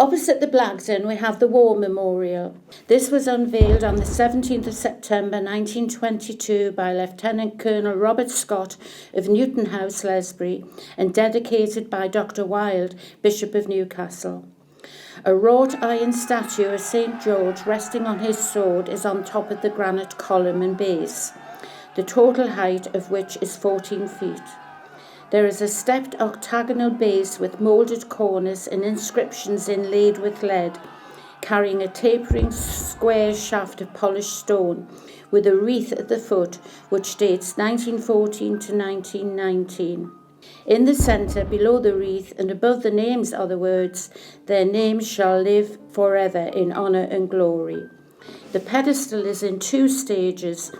Opposite the Blagden, we have the War Memorial. This was unveiled on the 17th of September 1922 by Lieutenant Colonel Robert Scott of Newton House, Lesbury, and dedicated by Dr. Wilde, Bishop of Newcastle. A wrought iron statue of St. George resting on his sword is on top of the granite column and base, the total height of which is 14 feet. There is a stepped octagonal base with moulded corners and inscriptions inlaid with lead, carrying a tapering square shaft of polished stone with a wreath at the foot which dates 1914 to 1919. In the centre, below the wreath and above the names are the words, "Their names shall live forever in honour and glory." The pedestal is in 2 stages.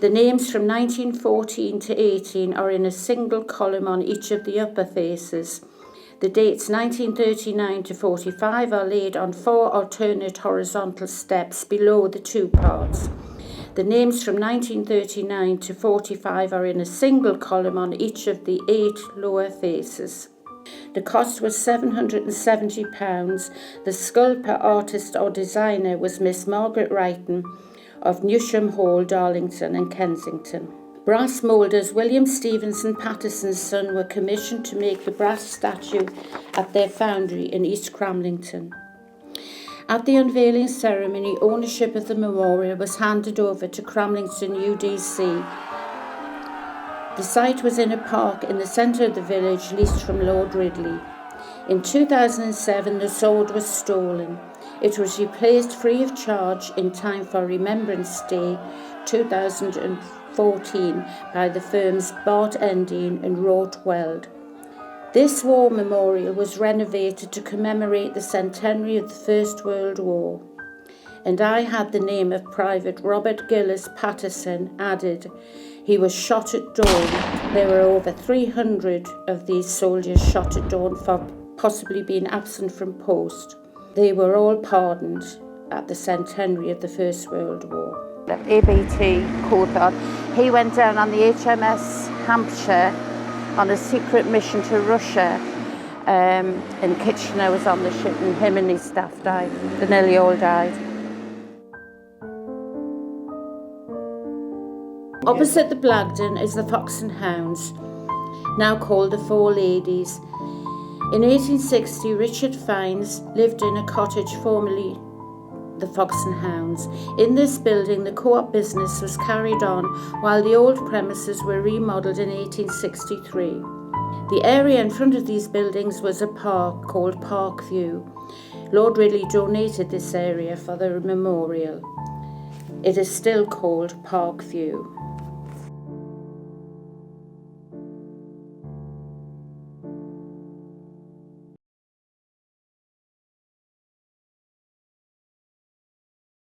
The names from 1914 to 18 are in a single column on each of the upper faces. The dates 1939 to 45 are laid on 4 alternate horizontal steps below the 2 parts. The names from 1939 to 45 are in a single column on each of the 8 lower faces. The cost was £770. The sculptor, artist or designer was Miss Margaret Wrighton of Newsham Hall, Darlington and Kensington. Brass moulders William Stevenson Patterson's son were commissioned to make the brass statue at their foundry in East Cramlington. At the unveiling ceremony, ownership of the memorial was handed over to Cramlington UDC. The site was in a park in the centre of the village, leased from Lord Ridley. In 2007, the sword was stolen. It was replaced free of charge in time for Remembrance Day 2014 by the firms Bart Endine and Wrought Weld. This war memorial was renovated to commemorate the centenary of the First World War, and I had the name of Private Robert Gillis Patterson added. He was shot at dawn. There were over 300 of these soldiers shot at dawn for possibly being absent from post. They were all pardoned at the centenary of the First World War. ABT Coulthard. He went down on the HMS Hampshire on a secret mission to Russia, and Kitchener was on the ship, and him and his staff died. They nearly all died. Opposite the Blagden is the Fox and Hounds, now called the Four Ladies. In 1860, Richard Fiennes lived in a cottage formerly the Fox and Hounds. In this building, the co-op business was carried on while the old premises were remodelled in 1863. The area in front of these buildings was a park called Park View. Lord Ridley donated this area for the memorial. It is still called Park View.